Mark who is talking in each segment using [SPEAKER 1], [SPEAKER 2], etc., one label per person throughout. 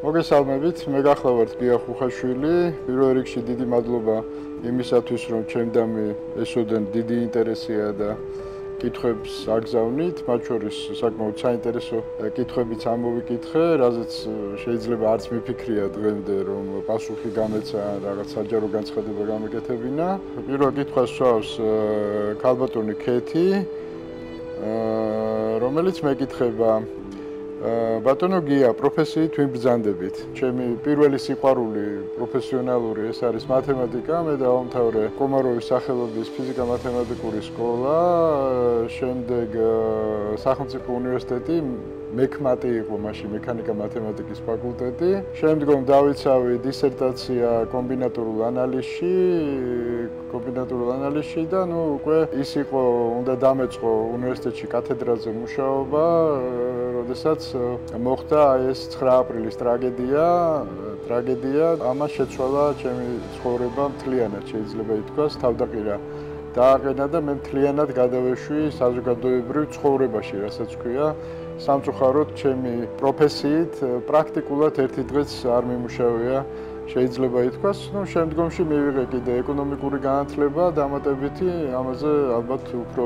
[SPEAKER 1] მოგესალმებით, მე გახლავართ გია ხუხაშვილი. პირველ რიგში დიდი მადლობა იმისათვის, რომ ჩემდამი ესოდენ დიდი ინტერესია და კითხვებს აგზავნით, მათ შორის საკმაოდ საინტერესო კითხვებიც ამოვიკითხე, რაზეც შეიძლება არც მიფიქრია დღემდე, რომ პასუხი გამეცა რაღაც საჯარო განცხადება გამეკეთებინა. პირველ კითხვას სვავს ქალბატონი ქეთი, რომელიც მეკითხება ბატონო გია, პროფესიით ვინ ბრძანდებით? ჩემი პირველი სიყვარული პროფესიონალური ეს არის მათემატიკა, მე დავამთავრე კომაროვის სახელობის ფიზიკა-მათემატიკური სკოლა, შემდეგ სახელმწიფო უნივერსიტეტი მექმატი იყო მაშინ მექანიკა-მათემატიკის ფაკულტეტი. შემდგომ დავიცავი დისერტაცია კომბინატორულ ანალიზში და უკვე ის იყო, უნდა დამეწყო უნივერსიტეტში კათედრაზე მუშაობა, როდესაც მოხდა ეს 9 აპრილის ტრაგედია, ამას შეცვალა ჩემი ცხოვრება მთლიანად, შეიძლება ითქვას, თავდაყირა დააყენა და მე მთლიანად გადავეშვი საზოგადოებრივ ცხოვრებაში, რასაც ქვია. სამწუხაროდ ჩემი პროფესიით პრაქტიკულად ერთი დღეც არ მიმუშავია, შეიძლება ითქვას. შემდგომში მივიღე კიდე ეკონომიკური განათლება დამატებითი, ამაზე ალბათ უფრო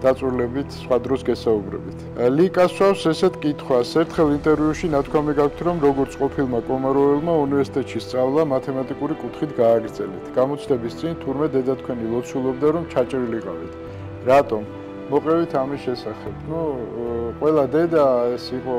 [SPEAKER 1] დაწვრილებით სხვა დროს გესაუბრებით. ლიკას სვავს ესეთ კითხვას. ერთხელ ინტერვიუში ნათქვამი გაქვთ, რომ როგორც ყოფილმა კომაროველმა უნივერსიტეტში სწავლა მათემატიკური კუთხით გააგრძელეთ. გამოცდების წინ თურმე დედა თქვენი ლოცულობდა, რომ ჩაჭრილიყავით. რატომ? მოყევით ამის შესახებ. ყველა დედა ეს იყო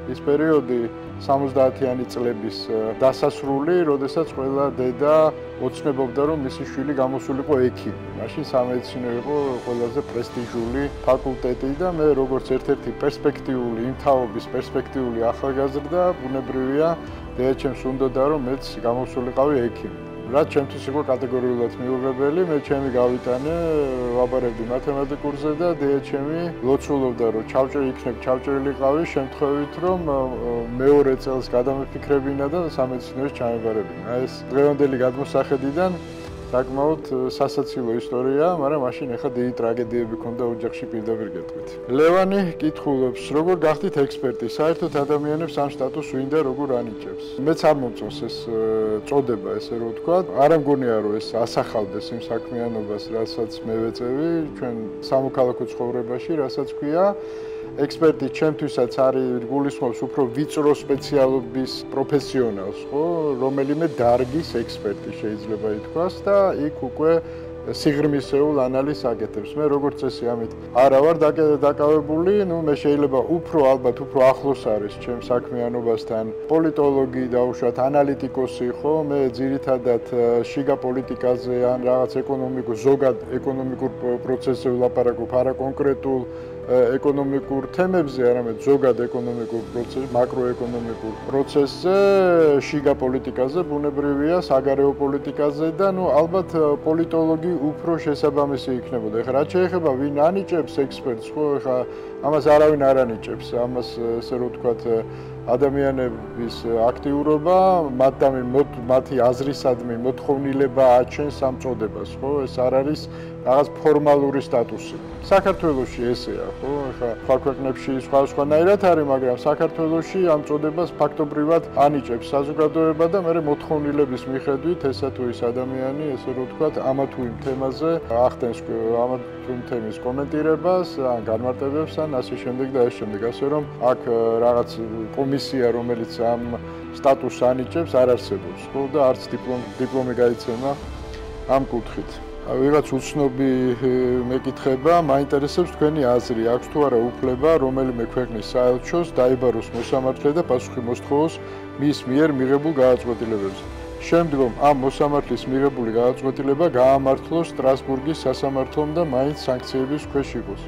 [SPEAKER 1] ის პერიოდი 70-იანი წლების დასასრული, როდესაც ყველა დედა ოცნებობდა, რომ მისი შვილი გამოსულიყო ექიმი. მაშინ სამედიცინო იყო ყველაზე პრესტიჟული ფაკულტეტი და მე როგორც ერთ-ერთი პერსპექტიული, იმ თაობის პერსპექტიული ახალგაზრდა, ბუნებრივია, დედაჩემს უნდოდა, რომ მეც გამოსულიყავი ექიმი. რაც ჩემთვის იყო კატეგორიულად მიუღებელი, მე ჩემი გავიტანე, ვაბარებდი მათემატიკურზე და დედაჩემი ლოცულობდა, რომ ჩავჭრილიყავი შემთხვევით, რომ მეორე წელს გადამეფიქრებინა და სამედიცინოში ჩამებარებინა. ეს დღევანდელი გადმოსახედიდან საკმაოდ სასაცილო ისტორია, მაგრამ მაშინ ახლა დიდი ტრაგედიები ქონდა ოჯახში პირდაპირ გეტყვით. ლევანი კითხულობს, როგორ გახდით ექსპერტი, საერთოდ ადამიანებს ამ სტატუსს ვინ და როგორ ანიჭებს? მეც არ მომწონს ეს წოდება, ესე რომ ვთქვა. არ მგონია, რომ ეს ასახავდეს იმ საქმიანობას, რასაც მე ვეწევი ჩვენ სამოქალაქო ცხოვრებაში, რასაც ქვია. ექსპერტი ჩემთვისაც არის გულისხმობს უფრო ვიწრო სპეციალობის პროფესიონალს, ხო, რომელიმე დარგის ექსპერტი შეიძლება ითქვას და იქ უკვე სიღრმისეულ ანალიზს აკეთებს. მე როგორც წესი ამით არა ვარ დაკავებული, მე შეიძლება ალბათ უფრო ახლოს არის ჩემ საქმიანობასთან პოლიტოლოგი დაუშვათ, ანალიტიკოსი, ხო, მე ძირითადად შიგა პოლიტიკაზე ან რაღაც ზოგად ეკონომიკურ პროცესებზე ვლაპარაკობ, არა კონკრეტულ ეკონომიკურ თემებზე, არამედ ზოგად ეკონომიკურ პროცესზე, მაკროეკონომიკურ პროცესზე, შიგა პოლიტიკაზე, ბუნებრივია, საგარეო პოლიტიკაზე და ალბათ პოლიტოლოგი უფრო შესაბამისი იქნებოდა. ეხლა რაც შეეხება ვინ ანიჭებს ექსპერტს, ხო, ეხლა ამას არავინ არ ანიჭებს, ამას ესე რომ ვთქვათ ადამიანების აქტიურობა, მათი აზრისადმი მოთხოვნილება აჩენს ამ წოდებას, ხო, ეს არ არის რაღაც ფორმალური სტატუსი. საქართველოში ესეა, ხო? ეხლა სხვა ქვეყნებში სხვანაირად არის, მაგრამ საქართველოში ამ წოდებას ფაქტობრივად ანიჭებს საზოგადოება და მე მოთხოვნილების მიხედვით ესა თუ ის ადამიანი, ესე რომ ვთქვათ, ამა თუ იმ თემაზე ახდენს ამა თუ იმ თემის კომენტირებას, ან განმარტებებს, ან ასე შემდეგ და ეს შემდეგ. ასე რომ აქ რაღაც კომისია, რომელიც ამ სტატუსს ანიჭებს, არ არსებობს, ხო? და არც დიპლომი გაიცემა ამ კუთხით. ვიღაც უცნობი მეკითხება, მაინტერესებს თქვენი აზრი, აქვს თუ არა უფლება რომელიმე ქვეყნის საელჩოს დაიბაროს მოსამართლე და პასუხი მოსთხოვოს მის მიერ მიღებულ გადაწყვეტილებებზე. შემდგომ ამ მოსამართლის მიღებული გადაწყვეტილება გაამართლოს სტრასბურგის სასამართლომ და მაინც სანქციების ქვეშ იყოს.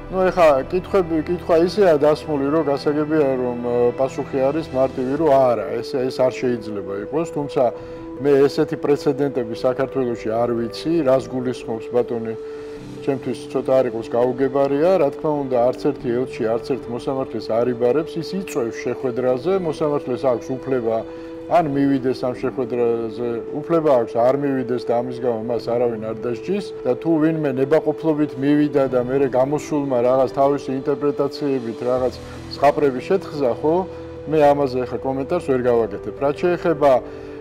[SPEAKER 1] ეხლა კითხვა ისეა დასმული, რომ გასაგებია, რომ პასუხი არის მარტივი, რომ არა, ეს არ შეიძლება იყოს, თუმცა მე ესეთი პრეცედენტები საქართველოში არ ვიცი, რას გულისხმობს ბატონი, ჩემთვის ცოტა არ იყოს გაუგებარია, რა თქმა უნდა, არც ერთი ელჩი, არც ერთ მოსამართლეს არ იბარებს, ის იწვევს შეხვედრაზე, მოსამართლეს აქვს უფლება ან მივიდეს ამ შეხვედრაზე, უფლება აქვს არ მივიდეს და ამის გამო მას არავინ არ დასჯის და თუ ვინმე ნებაყოფლობით მივიდა და მერე გამოსულმა რაღაც თავისი ინტერპრეტაციებით რაღაც სხაპრები შეთხზა, ხო? მე ამაზე ახლა კომენტარს ვერ გავაკეთებ. რაც შეეხება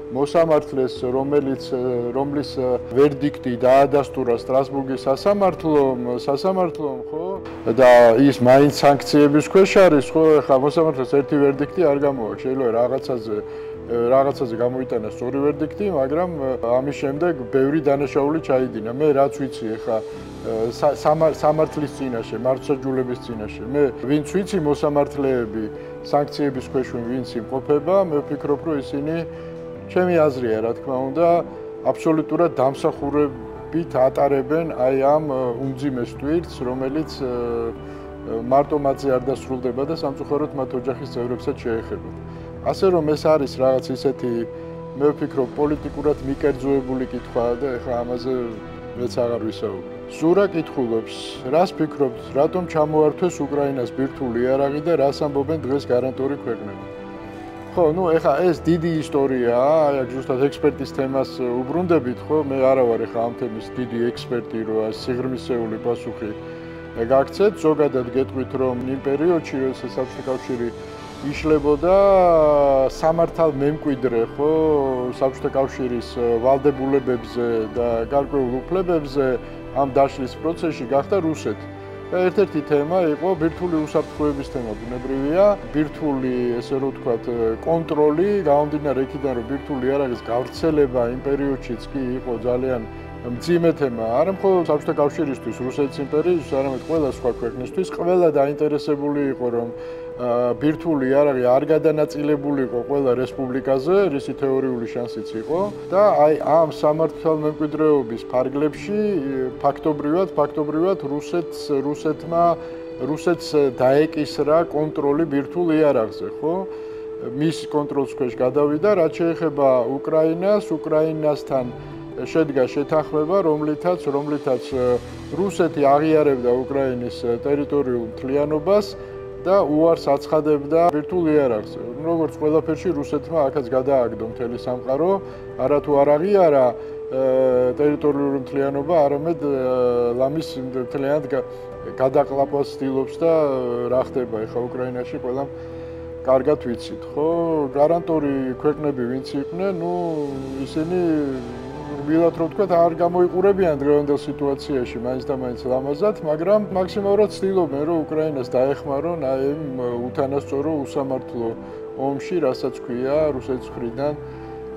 [SPEAKER 1] მოსამართლეს, რომლის ვერდიქტი დაადასტურა სტრასბურგის სასამართლომ, ხო? და ის მაინც სანქციების ქვეშ არის, ხო? ახლა მოსამართლეს ერთი ვერდიქტი არ გამოაქვს, შეიძლება რაღაცაზე გამოიტანა სწორი ვერდიქტი, მაგრამ ამის შემდეგ ბევრი დანაშაული ჩაიდინა. მე რაც ვიცი ახლა სამართლის წინაშე, მართლმსაჯულების წინაშე, მე ვინც ვიცი მოსამართლეები სანქციების ქვეშ ვინც იმყოფება, მე ვფიქრობ, რომ ისინი ჩემი აზრია, რა თქმა უნდა, აბსოლუტურად დამსახურებით ატარებენ აი ამ უმძიმეს ტვირთს, რომელიც მარტო მათზე არ დასრულდება და სამწუხაროდ მათ ოჯახის წევრებსაც შეეხება. ასე რომ ეს არის რაღაც ისეთი, მე ვფიქრობ, პოლიტიკურად მიკერძოებული კითხვა და ეხლა ამაზე მეც აღარ ვისაუბრებ. ზურა კითხულობს, რას ფიქრობთ, რატომ ჩამოართვეს უკრაინას ბირთვული იარაღი და რას ამბობენ დღეს გარანტული ქვეყნები? ხო, ეხლა ეს დიდი ისტორიაა, აი აქ ზუსტად ექსპერტის თემას უბრუნდებით, ხო? მე არა ვარ ეხლა ამ თემის დიდი ექსპერტი, რომ სიღრმისეული პასუხი გაგცეთ. ზოგადად გეტყვით, რომ იმ პერიოდში, როდესაც საბჭოთა კავშირი იშლებოდა, სამართალმემკვიდრე, ხო, საბჭოთა კავშირის ვალდებულებებზე და გარკვეულ უფლებებზე ამ დაშლის პროცესში გახდა რუსეთი. და ერთ-ერთი თემა იყო ბირთვული უსაფრთხოების თემა, ბუნებრივია, ბირთვული, ესე რომ ვთქვათ, კონტროლი, გამომდინარე იქიდან, რომ ბირთვული იარაღის გავრცელება იმ პერიოდშიც კი იყო ძალიან მძიმე თემა, არა მხოლოდ საბჭოთა კავშირისთვის, რუსეთის იმპერიისთვის, არამედ ყველა სხვა ქვეყნისთვის, ყველა დაინტერესებული იყო, რომ ბირთვული იარაღი არ გადანაწილებულიყო ყველა რესპუბლიკაზე, რისი თეორიული შანსიც იყო და აი ამ სამართალმემკვიდრეობის ფარგლებში ფაქტობრივად რუსეთს დაეკისრა კონტროლი ბირთვულ იარაღზე, ხო? მის კონტროლს ქვეშ გადავიდა, რაც შეეხება უკრაინასთან შედგა შეთანხმება, რომლითაც რუსეთი აღიარებდა უკრაინის ტერიტორიულ მთლიანობას და უარს აცხადებდა ბირთვულ იარაღზე. როგორც ყველაფერში რუსეთმა აქაც გადააგდო მთელი სამყარო, არათუ არ აღიარა ტერიტორიული მთლიანობა, არამედ ლამის მთლიანად გადაყლაპვას ცდილობს და რა ხდება ახლა უკრაინაში ყველამ კარგად ვიცით, ხო? გარანტული ქვეყნები ვინც იყვნენ, ისინი ვილად რომ ვთქვათ, არ გამოიყურებიან დღევანდელ სიტუაციაში მაინც და მაინც ლამაზად, მაგრამ მაქსიმალურად ცდილობენ, რომ უკრაინას დაეხმარონ აი იმ უთანასწორო უსამართლო ომში, რასაც ქვია რუსეთის მხრიდან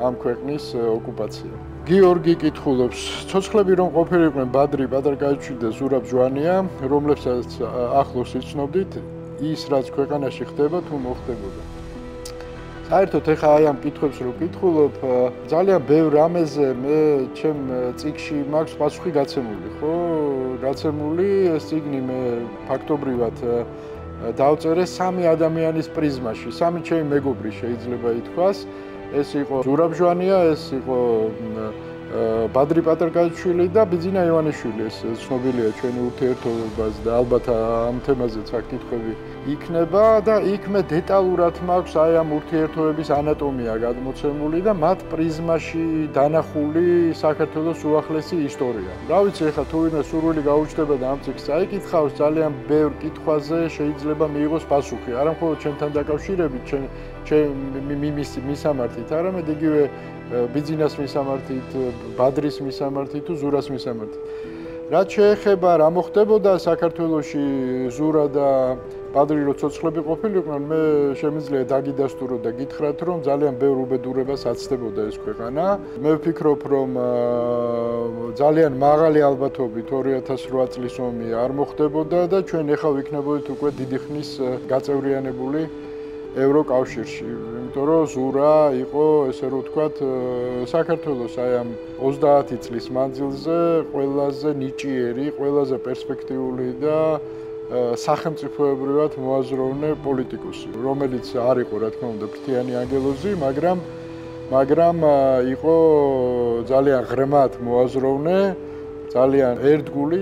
[SPEAKER 1] ამ ქვეყნის ოკუპაცია. გიორგი კითხულობს, ცოცხლები რომ ყოფილიყვნენ ბადრი პატარკაიშვილი და ზურაბ ჟვანია, რომლებსაც ახლოს იცნობდით, ის რაც ქვეყანაში ხდება თუ მოხდებოდა. საერთოდ ეხა აი ამ კითხვებს რო კითხულობ, ძალიან ბევრ რამეზე მე ჩემ წიგნში მაქვს პასუხი გაცემული, ხო? გაცემული ეს წიგნი მე ფაქტობრივად დავწერე სამი ადამიანის პრიზმაში, სამი ჩემი მეგობრი შეიძლება ითქვას. ეს იყო ზურაბ ჟვანია, ეს იყო ბადრი პატარკაიშვილი და ბიძინა ივანიშვილი. ეს ცნობილია ჩვენი ურთიერთობაზე და ალბათ ამ თემაზეც აქ კითხვები იქნება და იქ მე დეტალურად მაქვს აი ამ ურთიერთობების ანატომია გადმოცემული და მათ პრიზმაში დანახული საქართველოს უახლესი ისტორია. რა ვიცი, ეხლა თუ ვინმე სურვილი გაუჩნდება და ამ წიგნს წაიკითხავს, ძალიან ბევრ კითხვაზე შეიძლება მიიღოს პასუხი. არა მხოლოდ ჩემთან დაკავშირებით, მისამართით, არამედ იგივე ბიძინას მისამართით, ბადრის მისამართით თუ ზურას მისამართით. რაც შეეხება რა მოხდებოდა საქართველოში ზურა და ბადრი რო ცოცხლები ყოფილიყვნენ, მე შემიძლია დაგიდასტურო და გითხრათ, რომ ძალიან ბევრ უბედურებას აცდებოდა ეს ქვეყანა. მე ვფიქრობ, რომ ძალიან მაღალი ალბათობით 2008 წლის ომი არ მოხდებოდა და ჩვენ ახლა ვიქნებოდით უკვე დიდი ხნის გაწევრიანებული ევროკავშირში, იმიტომ რომ ზურა იყო, ესე რომ ვთქვათ, საქართველოს აი ამ 30 წლის მანძილზე ყველაზე ნიჭიერი, ყველაზე პერსპექტიული და სახელმწიფოებრივად მოაზროვნე პოლიტიკოსი, რომელიც არ იყო, რა თქმა უნდა, ფრთიანი ანგელოზი, მაგრამ იყო ძალიან ღრმად მოაზროვნე, ძალიან ერთგული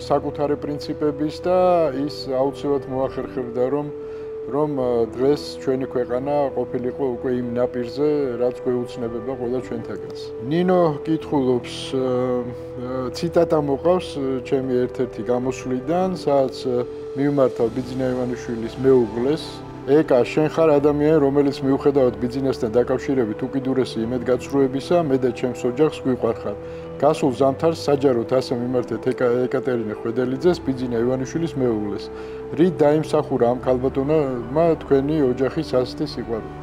[SPEAKER 1] საკუთარი პრინციპების და ის აუცილებლად მოახერხებდა, რომ დღეს ჩვენი ქვეყანა ყოფილიყო უკვე იმ ნაპირზე, რაც გვეუცნებება ყველა ჩვენთაგანს. ნინო კითხულობს, ციტატა მოყავს ჩემი ერთ-ერთი გამოსვლიდან, სადაც მივმართავ ბიძინა ივანიშვილის მეუღლეს, ეკა, შენ ხარ ადამიანი, რომელიც მიუხედავად ბიზნესთან დაკავშირებით უკიდურესი იმედგაცრუებისა, მე და ჩემს ოჯახს გვიყვარხარ. გასულ ზამთარს საჯაროდ ასე მიმართეთ ეკატერინე ხვედელიძეს, ბიძინა ივანიშვილის მეუღლეს. რით დაიმსახურა ამ ქალბატონმა თქვენი ოჯახის ასეთი სიყვარული.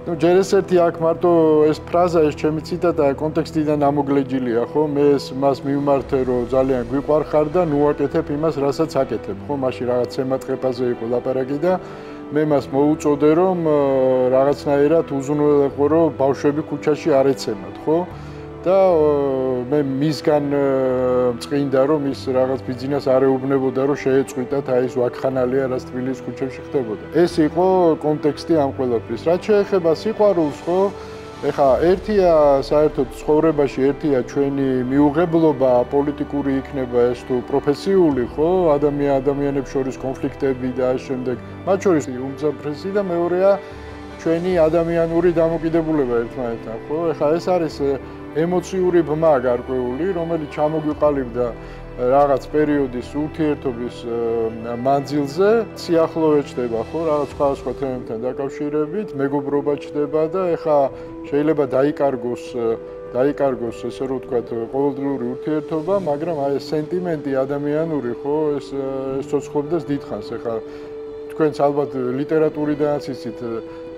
[SPEAKER 1] ჯერ ეს ერთი აქ მარტო ეს ფრაზა, ეს ჩემი ციტატა კონტექსტიდან ამოგლეჯილია, ხო? მე მას მივმართე, რომ ძალიან გვიყვარხარ და ნუ აკეთებ იმას, რასაც აკეთებ, ხო? მაშინ რაღაც ემატყეპაზე იყო ლაპარაკი და მე მას მოუწოდე, რომ რაღაცნაირად უზრუნველყო, რომ ბავშვები ქუჩაში არ ეცემათ, ხო? და მე მისგან წმინდა, რომ ის რაღაც ბიზნეს არ ეუბნებოდა, რომ შეეწყვიტათ აი ეს ვაკხანალია, რაც თბილისის ქუჩებში ხდებოდა. ეს იყო კონტექსტი ამ ყველაფრის. რაც შეეხება სიყვარულს, ხო? ეხა ერთია საერთოდ ცხოვრებაში ერთია ჩვენი მიუღებლობა, პოლიტიკური იქნება ეს თუ პროფესიული, ხო? ადამიანებს შორის კონფლიქტები და ამ შემდეგ. მათ შორის უმძაფრესი და მეორეა ჩვენი ადამიანური დამოკიდებულება ერთმანეთთან, ხო? ეხა ეს არის ემოციური ბმა გარკვეული, რომელიც ჩამოგვიყალიბდა რაღაც პერიოდის ურთიერთობის მანძილზე, სიახლოვე ჩდება, ხო, რაღაც სხვადასხვა თემებთან დაკავშირებით, მეგობრობა ჩდება და ეხა შეიძლება დაიკარგოს ესე რომ ვთქვათ, ყოველდღიური ურთიერთობა, მაგრამ აი ეს სენტიმენტი ადამიანური, ხო, ეს ცოცხლობდეს დიდხანს. ეხა თქვენც ალბათ ლიტერატურიდანაც იცით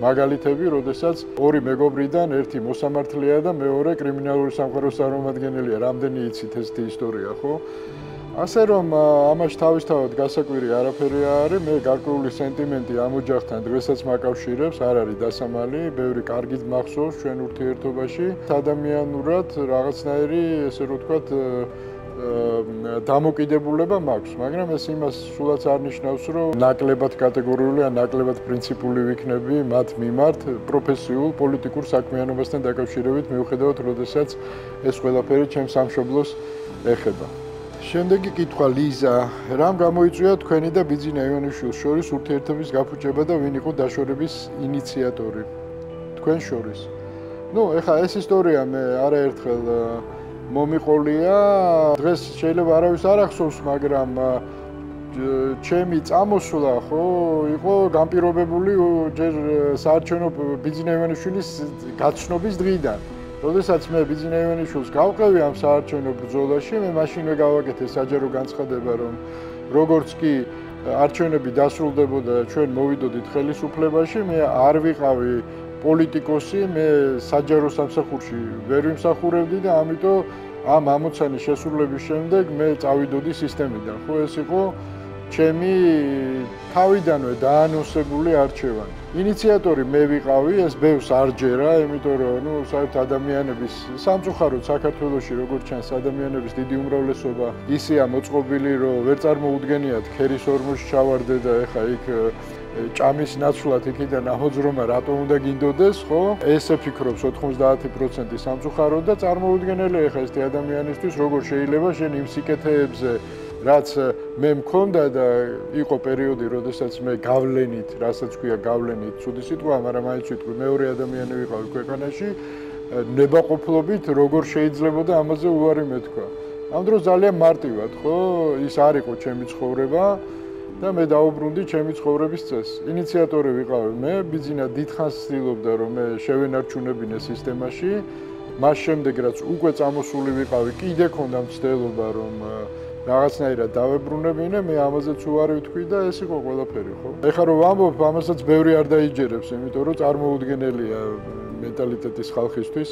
[SPEAKER 1] მაგალითები, როდესაც ორი მეგობრიდან ერთი მოსამართლეა და მეორე კრიმინალური სამყაროს წარმომადგენელია, რამდენი იცით ესეთი ისტორია, ხო? ასე რომ ამაში თავისთავად გასაკვირი არაფერი არის, მე გარკვეული სენტიმენტი ამ ოჯახთან დღესაც მაკავშირებს, არ არის დასამალი, ბევრი კარგით მახსოვს ჩვენ ურთიერთობაში, ადამიანურად რაღაცნაირი, ესე რომ ვთქვათ, დამოკიდებულება მაქვს, მაგრამ ეს იმას სულაც არ ნიშნავს, რომ ნაკლებად კატეგორიული ან ნაკლებად პრინციპული ვიქნები მათ მიმართ პროფესიულ პოლიტიკურ საქმიანობასთან დაკავშირებით, მიუხედავად როდესაც ეს ყველაფერი ჩემს სამშობლოს ეხება. შემდეგი კითხვა ლიზა, რამ გამოიწვია თქვენი და ბიძინა ივანიშვილის შორის ურთიერთობის გაფუჭება და ვინ იყო დაშორების ინიციატორი თქვენ შორის? ნუ, ეხა ეს ისტორია მე არაერთხელ მომიყოლია, დღეს შეიძლება არავის არ ახსოვს, მაგრამ ჩემი წამოსვლა, ხო, იყო განპირობებული ჯერ საარჩევნო ბიძინა ივანიშვილის გაცნობის დღიდან. როდესაც მე ბიძინა ივანიშვილს გავყევი ამ საარჩევნო ბრძოლაში, მე მაშინვე გავაკეთე საჯარო განცხადება, რომ როგორც კი არჩევნები დასრულდებოდა და ჩვენ მოვიდოდით ხელისუფლებაში, მე არ ვიყავი პოლიტიკოსი, მე საჯარო სამსახურში ვერ ვიმსახურებდი და ამიტომ ამ ამოცანის შესრულების შემდეგ მე წავიდოდი სისტემიდან. ხო, ეს იყო ჩემი თავიდანვე დაანონსებული არჩევანი. ინიციატორი მე ვიყავი, ეს ბევრს არ ჯერა, იმიტომ რომ ნუ საერთოდ ადამიანების სამწუხაროდ საქართველოში როგორც ჩანს ადამიანების დიდი უმრავლესობა ისეა მოწყობილი, რომ ვერ წარმოუდგენიათ ქერის ორმოში ჩავარდე და ეხა იქ ჭამის ნაცვლად იქიდან ამოძრომა რატომ უნდა გინდოდეს, ხო? ესე ფიქრობს 90% სამწუხაროდ და წარმოუდგენელია ეხა ეს ადამიანისთვის, როგორ შეიძლება შენ იმ სიკეთეებზე რაც მე მქონდა და იყო პერიოდი, როდესაც მე გავლენით, რასაც ქვია გავლენით, ცუდი სიტყვა, მაგრამ მაინც ვიტყვი, მეორე ადამიანი ვიყავი ქვეყანაში, ნებაყოფლობით როგორ შეიძლებოდა ამაზე უარი მეთქვა. ამ დროს ძალიან მარტივად, ხო, ის არ იყო ჩემი ცხოვრება და მე დაუბრუნდი ჩემი ცხოვრების წესს. ინიციატორი ვიყავი მე, ბიძინა დიდხანს ცდილობდა, რომ მე შევენარჩუნებინე სისტემაში, მას შემდეგ რაც უკვე წამოსული ვიყავი, კიდე ქონდა მცდელობა, რომ რაღაცნაირად დავებრუნებინე, მე ამაზეც უარი ვთქვი და ეს იყო ყველაფერი, ხო? ეხლა რომ ვამბობ, ამასაც ბევრი არ დაიჯერებს, იმიტომ რომ წარმოუდგენელია მენტალიტეტის ხალხისთვის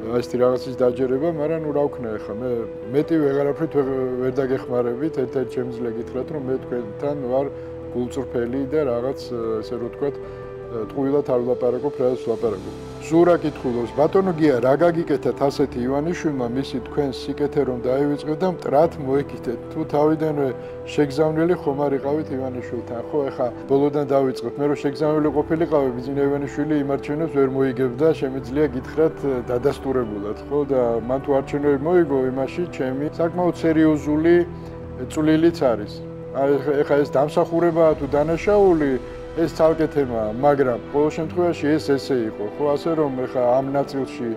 [SPEAKER 1] ესეთი რაღაცის დაჯერება, მაგრამ ნუ რა ვქნა ეხლა, მე მეტი ვეღარაფრით ვერ დაგეხმარებით, ერთ-ერთი შემიძლია გითხრათ, რომ მე თქვენთან ვარ გულწრფელი და რაღაც, ესე რომ ვთქვათ, ტყუილად არ ვლაპარაკობ, რასაც ვლაპარაკობ. ზურა კითხულობს, ბატონო გია, რა გაგიკეთეთ ასეთი ივანიშვილმა, მისი თქვენს სიკეთე რომ დაივიწყეთ და მტრად მოეკითეთ. თუ თავიდანვე შეგზავნილი ხომ არ იყავით ივანიშვილთან, ხო, ეხა ბოლოდან დავიწყოთ. მე რომ შეგზავნილი ყოფილიყავი, ბიძინა ივანიშვილი იმ არჩევნებს ვერ მოიგებდა, შემიძლია გითხრათ დადასტურებულად, ხო, და მან თუ არჩევნები მოიგო, იმაში ჩემი საკმაოდ სერიოზული წვლილიც არის. ეხა ეს დამსახურებაა თუ დანაშაული ეს ცალკე თემაა, მაგრამ ყოველ შემთხვევაში ეს ესე იყო, ხო, ასე რომ ეხა ამ ნაწილში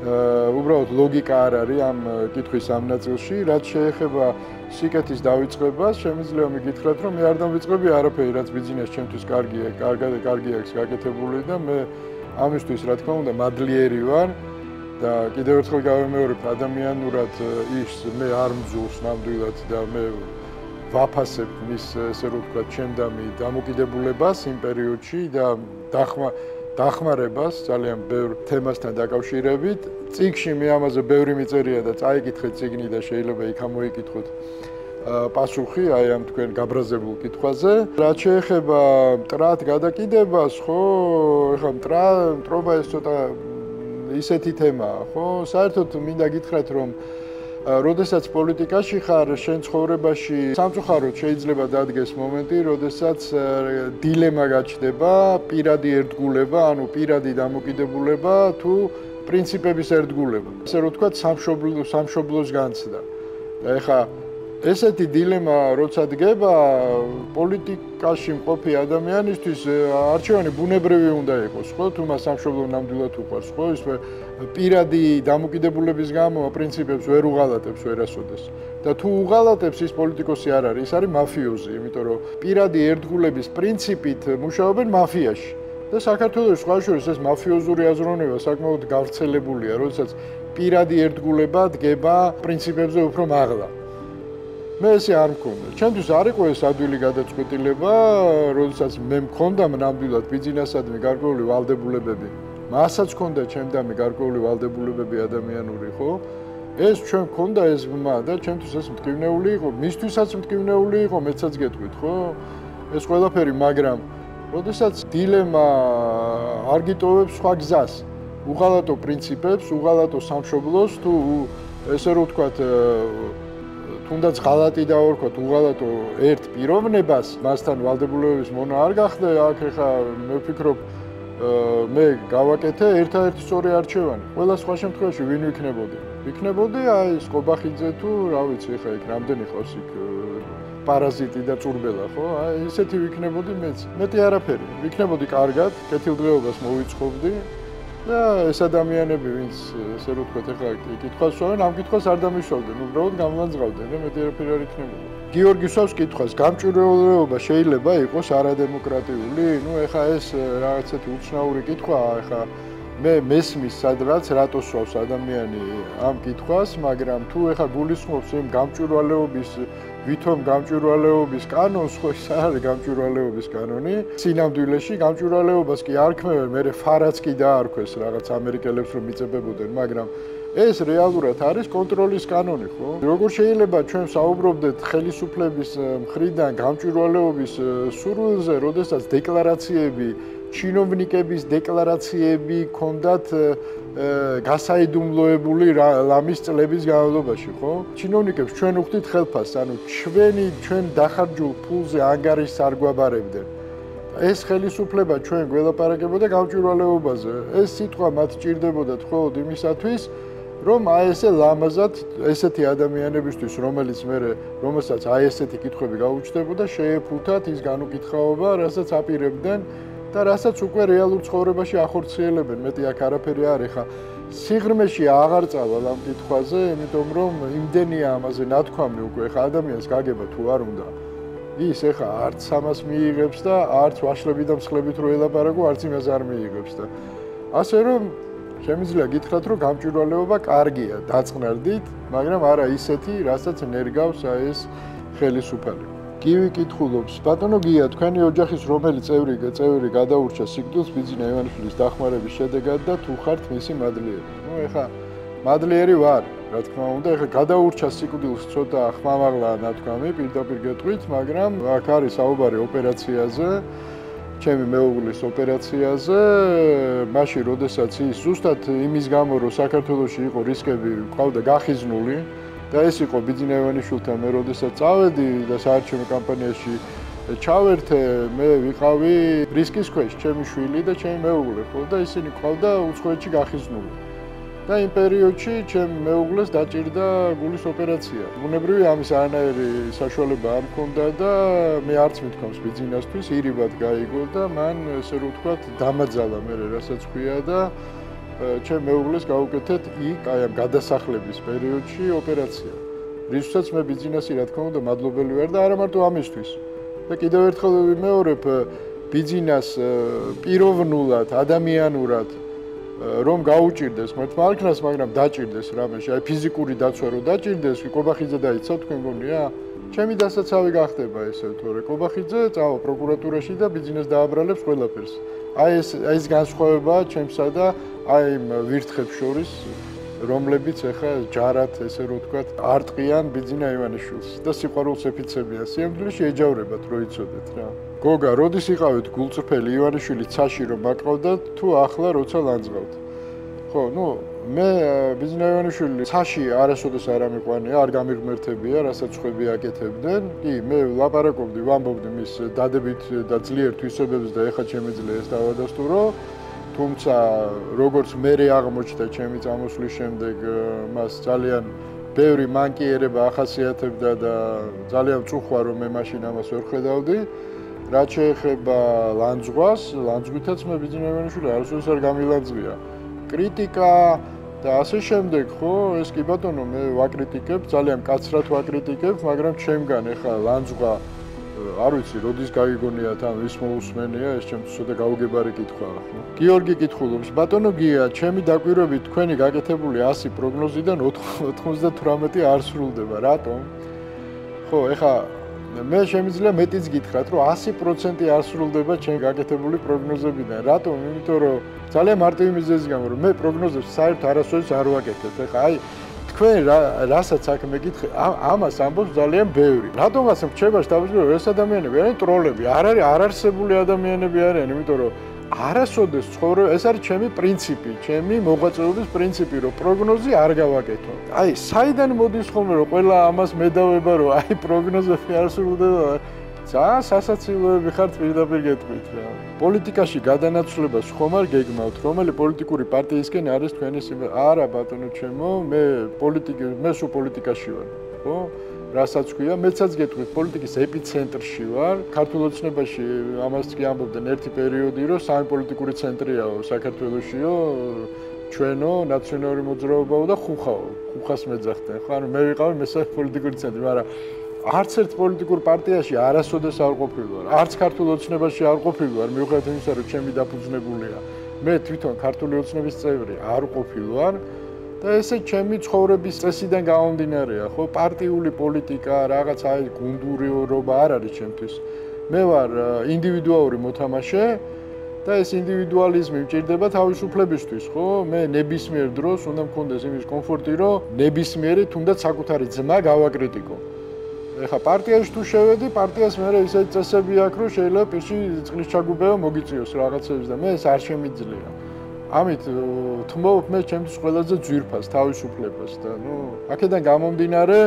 [SPEAKER 1] უბრალოდ ლოგიკა არ არის ამ კითხვის ამ ნაწილში, რაც შეეხება სიკეთის დავიწყებას, შემიძლია მიგითხრათ, რომ მე არ დავიწყები არაფერი, რაც ბიზნესს ჩემთვის კარგია, კარგი აქვს გაკეთებული და მე ამისთვის, რა თქმა უნდა, მადლიერი ვარ და კიდევ ერთხელ გავიმეორებ, ადამიანურად ის მე არ მძულს ნამდვილად და მე ვაფასებ მის, ესე რომ ვთქვათ, ჩემდამი დამოკიდებულებას იმ პერიოდში და დახმარებას ძალიან ბევრ თემასთან დაკავშირებით. წიგნში მე ამაზე ბევრი მიწერია და წაიკითხეთ წიგნი და შეიძლება იქ ამოიკითხოთ პასუხი აი ამ თქვენ გაბრაზებულ კითხვაზე. რაც შეეხება მტრად გადაკიდებას, ხო, ეხლა მტრობა ეს ცოტა ისეთი თემაა, ხო? საერთოდ მინდა გითხრათ, რომ როდესაც პოლიტიკაში ხარ, შენ ცხოვრებაში სამწუხაროდ შეიძლება დადგეს მომენტი, როდესაც დილემა გაჩნდება, პირადი ერთგულება, ანუ პირადი დამოკიდებულება თუ პრინციპების ერთგულება. ასე რომ ვთქვათ, სამშობლოს განცდა. და ეხლა ესეთი დილემა როცა დგება, პოლიტიკაში მყოფი ადამიანისთვის არჩევანი ბუნებრივი უნდა იყოს, ხო? თუ მას სამშობლო ნამდვილად უყვარს, ხო? ის პირადი დამოკიდებულების გამო პრინციპებს ვერ უღალატებს ვერასოდეს. და თუ უღალატებს, ის პოლიტიკოსი არ არის, ის არის მაფიოზი, იმიტომ რომ პირადი ერთგულების პრინციპით მუშაობენ მაფიაში. და საქართველოს სხვა შორის ეს მაფიოზური აზროვნება საკმაოდ გავრცელებულია, როდესაც პირადი ერთგულება დგება პრინციპებზე უფრო მაღლა. მე ესე არ მქონდა. ჩემთვის არ იყო ეს ადვილი გადაწყვეტილება, როდესაც მე მქონდა ნამდვილად ბიზნესადმი გარკვეული ვალდებულებები. მასაც მქონდა ჩემდამი გარკვეული ვალდებულებები ადამიანური, ხო? ეს ჩვენ მქონდა ეს ბმა და ჩემთვის ეს მტკივნეული იყო, მისთვისაც მტკივნეული იყო, მეცაც გეტყვით, ხო? ეს ყველაფერი, მაგრამ როდესაც დილემა არ გიტოვებს სხვა გზას, უღალატო პრინციპებს, უღალატო სამშობლოს თუ ესე რომ ვთქვათ თუნდაც ღალატი დავარქვათ, უღალატო ერთ პიროვნებას, მასთან ვალდებულებების მონა არ გახდა, აქ ეხა მე ვფიქრობ მე გავაკეთე ერთადერთი სწორი არჩევანი. ყველა სხვა შემთხვევაში ვინ ვიქნებოდი? ვიქნებოდი აი სკობახიძე თუ რა ვიცი, ეხა იქ რამდენი ყავს იქ პარაზიტი და წურბელა, ხო? აი ესეთი ვიქნებოდი მეც. მეტი არაფერი. ვიქნებოდი კარგად, კეთილდღეობას მოვიწყობდი და ეს ადამიანები, ვინც ესე რომ ვთქვათ, ეხლა კითხვას ვსვამენ, ამ კითხვას არ დამისვავდნენ, უბრალოდ გამლანძღავდნენ და მეტი არაფერი არ იქნებოდა. გიორგი სვავს კითხვას, გამჭვირვალეობა შეიძლება იყოს არადემოკრატიული? ნუ ეხლა ეს რაღაცეთი უცნაური კითხვაა, ეხლა მე მესმის სადღაც რატო სვავს ადამიანი ამ კითხვას, მაგრამ თუ ეხლა გულისხმობს იმ გამჭვირვალეობის ვითომ გამჭვირვალეობის კანონს, ხო ის არის გამჭვირვალეობის კანონი. სინამდვილეში გამჭვირვალეობას კი არ ქმნევენ, მერე ფარაც კი დაარქვეს რაღაც ამერიკელებს რომ მიწებებოდნენ, მაგრამ ეს რეალურად არის კონტროლის კანონი, ხო? როგორ შეიძლება ჩვენ საუბრობდეთ ხელისუფლების მხრიდან გამჭვირვალეობის სურვილზე, როდესაც დეკლარაციები, ჩინოვნიკების დეკლარაციები ქონდათ გასაიდუმლოებული ლამის წლების განმავლობაში, ხო? ჩინოვნიკებს ჩვენ უხდით ხელფასს, ანუ ჩვენ დახარჯულ ფულზე ანგარიშს არ გვაბარებდნენ. ეს ხელისუფლება ჩვენ გველაპარაკებოდა გამჭვირვალეობაზე. ეს სიტყვა მათ ჭირდებოდათ მხოლოდ იმისათვის, რომ აი ესე ლამაზად ესეთი ადამიანებისთვის, რომელსაც აი ესეთი კითხვები გაუჩნდებოდა, შეეფუთათ ის განუკითხაობა, რასაც აპირებდნენ და რასაც უკვე რეალურ ცხოვრებაში ახორციელებენ. მეტი აქ არაფერი არ ეხა სიღრმეში აღარ წავალ ამ კითხვაზე, იმიტომ რომ იმდენია ამაზე ნათქვამი უკვე ეხა ადამიანს გაგება თუ არ უნდა. ის ეხა არც ამას მიიღებს და არც ვაშლები და მსხლებით რო ელაპარაკო, არც იმას არ მიიღებს და ასე რომ შემიძლია გითხრათ, რომ გამჭვირვალეობა კარგია, დაწყნარდით, მაგრამ არა ისეთი, რასაც ნერგავს აი ეს ხელისუფალი. გივი კითხულობს, ბატონო გია, თქვენი ოჯახის რომელი წევრი გადაურჩა სიკვდილს ბიძინა ივანიშვილის დახმარების შედეგად და თუ ხართ მისი მადლიერი? ნუ ეხა მადლიერი ვარ, რა თქმა უნდა, ეხა გადაურჩა სიკვდილს ცოტა ხმამაღლა ნათქვამი, პირდაპირ გეტყვით, მაგრამ აქ არის საუბარი ოპერაციაზე. ჩემი მეუღლის ოპერაციაზე, მაშინ როდესაც ის ზუსტად იმის გამო, რომ საქართველოში იყო რისკები, ყავდა გახიზნული და ეს იყო ბიძინა ივანიშვილთან მე როდესაც წავედი და საარჩევნო კამპანიაში ჩავერთე, მე ვიყავი რისკის ქვეშ, ჩემი შვილი და ჩემი მეუღლე, ხო და ისინი ყავდა უცხოეთში გახიზნული. და იმ პერიოდში ჩემ მეუღლეს დაჭირდა გულის ოპერაცია. ბუნებრივია ამის არანაირი საშუალება არ მქონდა და მე არც მithkoms ბიძინასთვის ირიბად გაიგო და მან ესე რომ ვთქვათ დამაძალა მე რასაც ქვია და ჩემ მეუღლეს გავუკეთეთ იქ აი ამ გადასახლების პერიოდში ოპერაცია. რისთვისაც მე ბიზნესი რა თქმა უნდა მადლობელი ვარ და არა მარტო ამისთვის. და კიდევ ერთხელ ვიმეორებ ბიზნეს პიროვნულად, ადამიანურად რომ გაუჭირდეს მართლმარქნას, მაგრამ დაჭირდეს რამეში, აი ფიზიკური დაცვა რო დაჭირდეს, კობახიძე დაიცა თქვენ გონია? ჩემი დასაცავი გახდება ესე თორე კობახიძე წავა პროკურატურაში და ბიზნეს დააბრალებს ყველაფერს. აი ეს განსხვავებაა ჩემსა და აი იმ ვირთხებს შორის, რომლებიც ეხა ჯარად ესე რო ვთქვათ, არტყიან ბიძინა ივანიშვილს და სიყვარულს ეფიცებიან. სიამბლეში ეჯავრებათ რო იცოდეთ რა. გოგა, როდის იყავით გულწრფელი ივანიშვილი ცაში რომ მაკავდათ თუ ახლა როცა ლანძღავთ? ხო, მე ბიძინა ივანიშვილი ცაში არასოდეს არ ამიყვანია, არ გამიღმერთებია, რასაც ხვები აკეთებდნენ. კი, მე ლაპარაკობდი, ვამბობდი მის დადებით და ძლიერ თვისებებს და ეხა შემეძლია ეს დავადასტურო. თუმცა როგორც მე აღმოჩნდა ჩემი წამოსვლის შემდეგ მას ძალიან ბევრი მანკიერება ახასიათებდა და ძალიან წუხვა რომ მე მაშინ ამას ვერ ხედავდი. რაც შეეხება ლანძღვას, ლანძღვითაც მე ბიძინა ივანიშვილი არასოდეს არ გამილანძღია. კრიტიკა და ასე შემდეგ, ხო, ეს კი ბატონო მე ვაკრიტიკებ, ძალიან მკაცრად ვაკრიტიკებ, მაგრამ ჩემგან ეხა ლანძღვა არ ვიცი, როდის გაიგონიათ ამ ის მოусმენია, ეს ჩემთვის ცოტა გაუგებარი კითხვაა. გიორგი კითხულობს, ბატონო გია, ჩემი დაკვირვებით თქვენი გაკეთებული 100 პროგნოზიდან 98 არ სრულდება, რატომ? ხო, ეხა მე შემიძლია მეტიც გითხრათ, რომ 100% არ სრულდება ჩემი გაკეთებული პროგნოზებიდან. რატომ? იმიტომ რომ ძალიან მარტივი მიზეზის გამო, რომ მე პროგნოზებს საერთოდ არასოდეს არ ვაკეთებ. ეხა აი თქვენ რასაც აქ მეკითხე, ამას ამბობს ძალიან ბევრი. რატომაც რჩება შტაბში ეს ადამიანები არიან ტროლები, არ არსებული ადამიანები არიან, იმიტომ რომ არასოდეს ცხოვრება, ეს არის ჩემი პრინციპი, ჩემი მოღვაწეობის პრინციპი, რომ პროგნოზი არ გავაკეთო. აი, საიდან მოდის ხოლმე რომ ყველა ამას მედავება, რომ აი პროგნოზები არ სრულდება? ძალიან სასაცილოები ხართ პირდაპირ გეტყვით რა. პოლიტიკაში გადანაცვლებას ხომ არ გეგმავთ, რომელი პოლიტიკური პარტიისკენ არის თქვენი სიმბოლო? არა ბატონო ჩემო, მე სულ პოლიტიკაში ვარ, ხო? რასაც ქვია, მეცაც გეტყვით, პოლიტიკის ეპიცენტრში ვარ. ქართულ ოცნებაში ამას კი ამბობდნენ ერთი პერიოდი, რომ სამი პოლიტიკური ცენტრიაო საქართველოშიო, ჩვენო, ნაციონალური მოძრაობაო და ხუხაო. ხუხას მეძახდნენ, ხო? ანუ მე ვიყავი მესამე პოლიტიკური ცენტრი, მაგრამ არც ერთ პოლიტიკურ პარტიაში არასოდეს არ ყოფილვარ, არც ქართულ ოცნებაში არ ყოფილვარ, მიუხედავად იმისა, რომ ჩემი დაფუძნებულია. მე თვითონ ქართული ოცნების წევრი არ ყოფილვარ და ესე ჩემი ცხოვრების წესიდან გამომდინარეა, ხო, პარტიული პოლიტიკა, რაღაც აი გუნდურიობა არ არის ჩემთვის. მე ვარ ინდივიდუალური მოთამაშე და ეს ინდივიდუალიზმი მჭირდება თავისუფლებისთვის, ხო? მე ნებისმიერ დროს უნდა მქონდეს იმის კომფორტი, რომ ნებისმიერი თუნდაც საკუთარი ძმა გავაკრიტიკო. ეხა პარტიაში თუ შევედი, პარტიას მე ისეთი წესები აქვს, რომ შეიძლება პირში წყლის ჩაგუბება მოგიწიოს რაღაცებს და მე ეს არ შემიძლია. ამით თმობ მე ჩემთვის ყველაზე ძვირფას თავისუფლებას და აქედან გამომდინარე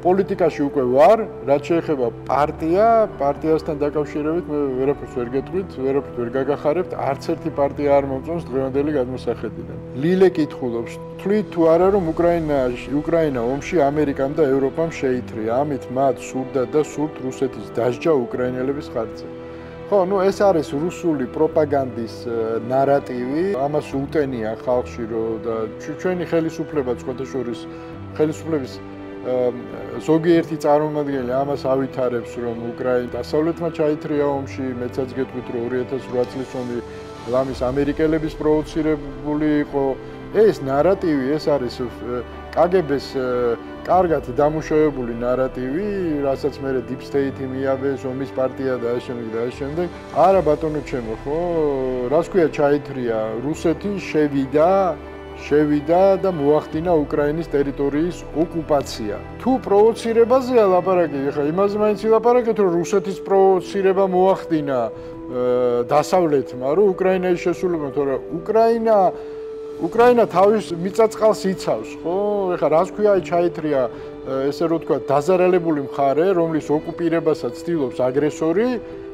[SPEAKER 1] პოლიტიკაში უკვე ვარ, რაც შეეხება პარტიასთან დაკავშირებით მე ვერაფერს ვერ გეტყვით, ვერაფერს ვერ გაგახარებთ, არც ერთი პარტია არ მომწონს დღევანდელი გადმოსახედიდან. ლილე კითხულობს, თვლით თუ არა რომ უკრაინა ომში ამერიკამ და ევროპამ შეითრია, ამით მათ სურდათ და სურთ რუსეთის დასჯა უკრაინელების ხარჯზე. ხო, ეს არის რუსული პროპაგანდის ნარატივი, ამას უტენია ხალხში რომ და ჩვენი ხელისუფლება სხვადასხვა ხელისუფლების ზოგიერთი წარმომადგენელი ამას ავითარებს, რომ უკრაინა დასავლეთმა ჩაითრია ომში, მეცაც გეტყვით, რომ 2008 წლის ომი ლამის ამერიკელების პროვოცირებული იყო. ეს ნარატივი, ეს არის კგბ-ს კარგად დამუშავებული ნარატივი, რასაც მე Deep State მიაბეს, ომის პარტია და ამ შემდეგ. არა ბატონო ჩემო, ხო, რას ქვია ჩაითრია, რუსეთი შევიდა და მოახდინა უკრაინის ტერიტორიის ოკუპაცია. თუ პროვოცირებაზეა ლაპარაკი, ეხლა იმაზე მაინც ილაპარაკეთ, რომ რუსეთის პროვოცირება მოახდინა დასავლეთმა, რომ უკრაინაში შესულიყო, თორემ უკრაინა თავის მიწა-წყალს იცავს, ხო? ეხლა რას ქვია აი ჩაითრია, ესე რომ თქვა, დაზარალებული მხარე, რომლის ოკუპირებასაც ცდილობს აგრესორი,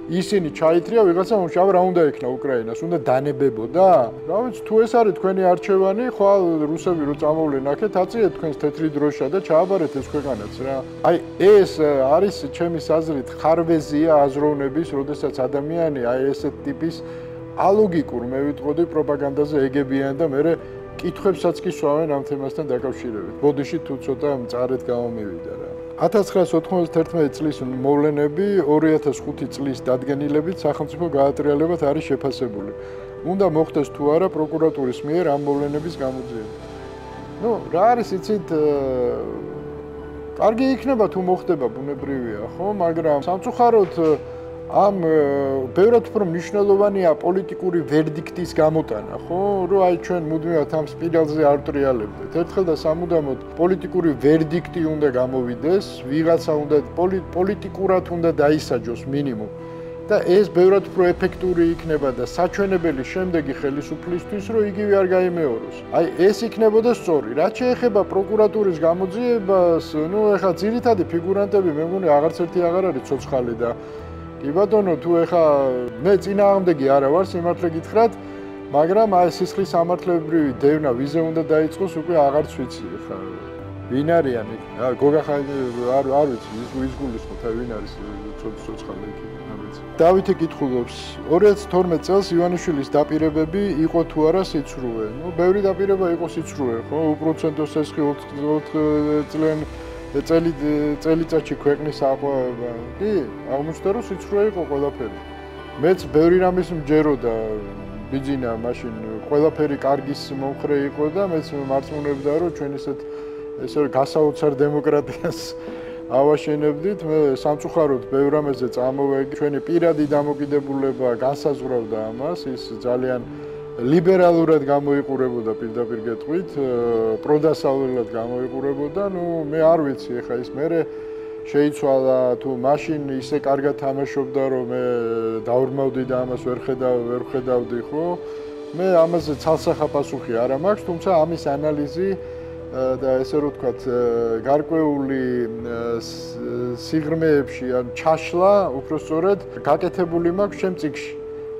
[SPEAKER 1] ისინი ჩაითრია ვიღაცა მომში, აბა რა უნდა ექნა უკრაინას, უნდა დანებებოდა? რა ვიცი, თუ ეს არის თქვენი არჩევანი, ხვალ რუსები რო წამოვლენ აქეთ, აწიეთ თქვენს თეთრი დროშა და ჩააბარეთ ეს ქვეყანაც რა. აი ეს არის ჩემი აზრით ხარვეზია აზროვნების, როდესაც ადამიანი აი ესეთ ტიპის ალოგიკურ მე ვიტყოდი პროპაგანდაზე ეგებიან და მე კითხვებსაც კი სვავენ ამ თემასთან დაკავშირებით. ბოდიში თუ ცოტა მწარედ გამომივიდა რა. 1991 წლის მოვლენები 2005 წლის დადგენილებით სახელმწიფო გაატრიალებად არის შეფასებული. უნდა მოხდეს თუ არა პროკურატურის მიერ ამ მოვლენების გამოძიება. რა არის იცით კარგი იქნება თუ მოხდება ბუნებრივია, ხო, მაგრამ სამწუხაროდ ამ ბევრად უფრო მნიშვნელოვანია პოლიტიკური ვერდიქტის გამოტანა, ხო, რომ აი ჩვენ მუდმივად ამ სპირალზე არ ტრიალებდეთ. ერთხელ და სამუდამოდ პოლიტიკური ვერდიქტი უნდა გამოვიდეს, ვიღაცა უნდა პოლიტიკურად უნდა დაისაჯოს მინიმუმ. და ეს ბევრად უფრო ეფექტური იქნება და საჩვენებელი შემდეგი ხელისუფლისთვის, რომ იგივე არ გაიმეოროს. აი ეს იქნებოდა სწორი. რაც შეეხება პროკურატურის გამოძიებას, ეხლა ძირითადი ფიგურანტები მე მგონი აღარც ერთი აღარ არის ცოცხალი და კი ბატონო, თუ ეხლა მე წინააღმდეგი არა ვარ, სიმართლე გითხრათ, მაგრამ აი სისხლის სამართლებრივი დევნა ვიზე უნდა დაიწყოს, უკვე აღარც ვიცი ეხლა. ვინ არიან? გოგა არ ვიცი, ის გულისხმობ, ვინ არის ცოცხალი იქ. დავითი კითხულობს 2012 წელს ივანიშვილის დაპირებები იყო თუ არა სიცრუე? ბევრი დაპირება იყო სიცრუე, ხო? უპროცენტო სესხი 4 წელიწადში ქვეყნის აყვავება. კი, აღმოჩნდა რომ სიცრუე იყო ყველაფერი. მეც ბევრი რამის მჯეროდა ბიძინა მაშინ ყველაფერი კარგის მომხრე იყო და მეც მარწმუნებდა რომ ჩვენ ესე გასაოცარ დემოკრატიას ავაშენებდით, მე სამწუხაროდ ბევრ რამეზე წამოვედი, ჩვენი პირადი დამოკიდებულება განსაზღვრავდა ამას, ის ძალიან ლიბერალურად გამოიყურებოდა პირდაპირ გეტყვით, პროდასავლელად გამოიყურებოდა, მე არ ვიცი, ეხა ის მერე შეიცვალა, თუ მაშინ ისე კარგად თამაშობდა, რომ მე დავრმავდი და ამას ვერ ხედავდი, ხო? მე ამაზე ცალსახა პასუხი არ მაქვს, თუმცა ამის ანალიზი და ესე რომ ვთქვათ, გარკვეული სიღრმეებში ან ჩაშლა, უფრო სწორედ, გაკეთებული მაქვს ჩემ წიგნში.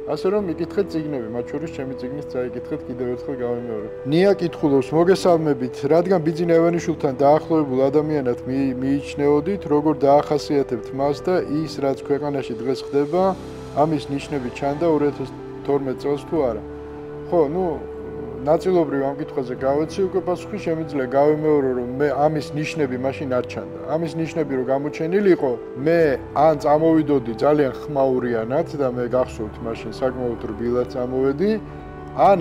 [SPEAKER 1] ასე რომ მიკითხეთ წიგნები, მათ შორის ჩემი წიგნის წაიკითხეთ კიდევ ერთხელ გავიმეორებ. ნია კითხულობს, მოგესალმებით, რადგან ბიძინა ივანიშვილთან დაახლოებულ ადამიანად მიიჩნეოდით, როგორ დაახასიათებთ მას და ის, რაც ქვეყანაში დღეს ხდება, ამის ნიშნები ჩანდა 2012 წელს თუ არა? ხო, ნაწილობრივ ამ კითხვაზე გავეცი, უკვე პასუხი შემიძლია გავიმეორო, რომ მე ამის ნიშნები მაშინ არ ჩანდა. ამის ნიშნები რომ გამოჩენილიყო, მე ან წამოვიდოდი ძალიან ხმაურიანად და მე გახსოვთ მაშინ საკმაოდ რბილად წამოვედი, ან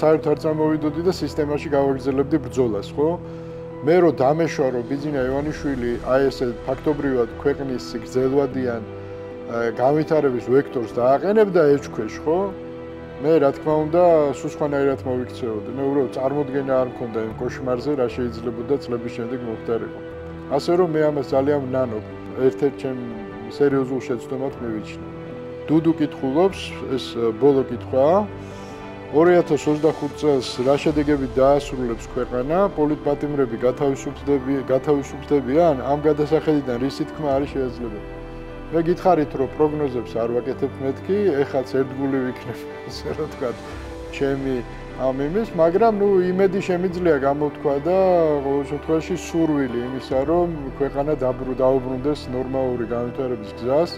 [SPEAKER 1] საერთოდ არ წამოვიდოდი და სისტემაში გავაგრძელებდი ბრძოლას, ხო? მე რომ დამეშვა, რომ ბიძინა ივანიშვილი აი ესე ფაქტობრივად ქვეყნის გრძელვადიან განვითარების ვექტორს დააყენებდა ეჭქვეშ, ხო? მე რა თქმა უნდა სულ სხვანაირად მოვიქცეოდი. მე უბრალოდ წარმოდგენა არ მქონდა იმ კოშმარზე, რა შეიძლებოდა წლების შემდეგ მოხდარიყო. ასე რომ მე ამას ძალიან ვნანობ. ერთ-ერთ ჩემ სერიოზულ შეცდომად მივიჩნე. დუდუ კითხულობს, ეს ბოლო კითხვაა. 2025 წელს რა შედეგებით დაასრულებს ქვეყანა, პოლიტპატიმრები გათავისუფლდებიან? ამ გადასახედიდან რისი თქმა არის შესაძლებელი? მე გითხარით, რომ პროგნოზებს არ ვაკეთებ მეთქი, ეხლაც ერთგული ვიქნებ, ასე რომ ვთქვათ, ჩემი ამ იმის, მაგრამ იმედი შემიძლია გამოთქვა და ყოველ შემთხვევაში სურვილი იმისა, რომ ქვეყანა დაუბრუნდეს ნორმალური განვითარების გზას,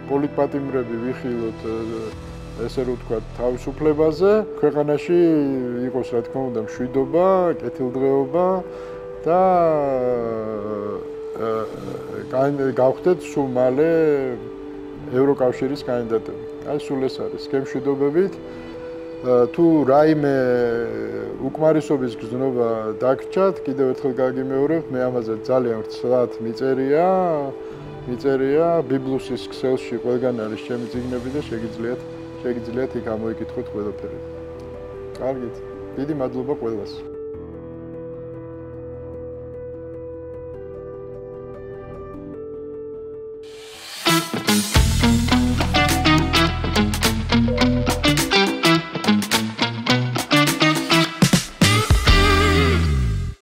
[SPEAKER 1] პოლიტპატიმრები ვიხილოთ, ესე რომ ვთქვათ, თავისუფლებაზე, ქვეყანაში იყოს, რა თქმა უნდა, მშვიდობა, კეთილდღეობა და გავხდეთ სულ მალე ევროკავშირის კანდიდატები. აი სულ ეს არის გემშვიდობებით. თუ რაიმე უკმარისობის გზნობა დაგჭათ, კიდევ ერთხელ გაგიმეორებ, მე ამაზე ძალიან ვრცლად მიწერია ბიბლუსის ქსელში ყველგან არის ჩემი წიგნები და შეგიძლიათ იქ ამოიკითხოთ ყველაფერი. კარგით. დიდი მადლობა ყველას.